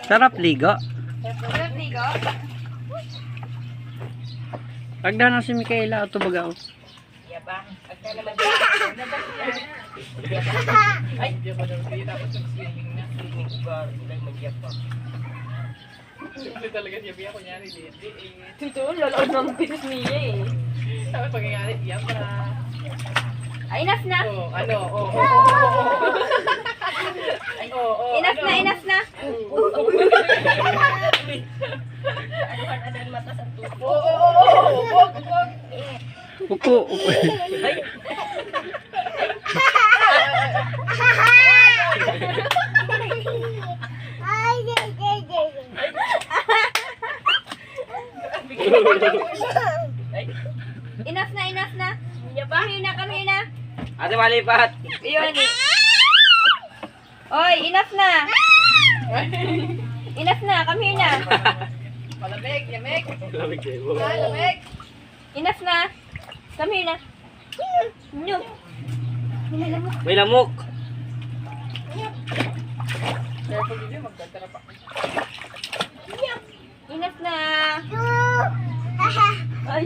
Sarap ligo. Sarap ligo. Pagda na si Micaela o tubaga o. Yabang. Pagka naman Ay, di ba daw siya tapos nag-swimming na. Swimming ugar, ulang magyabang. Simple talaga siya, biya kunyari, hindi. Ito, lalaod ng pinis niya eh. Sabi pag nangyari, iyak na. Ay, enough na. Oh, ano, oh. Ay, oh, Enough na, enough na. Ano mata sa tubo? Wag. Upo, upo. Enough na, enough na. Come here na, come here na. Ate malipat. Ayun eh. Oy, enough na. Enough na, come here na. Malamig, yamig. Lamig kayo. Malamig. Enough na. Come here na. No. May lamok. Careful din yun, magdadara pa. Enough na. Ay.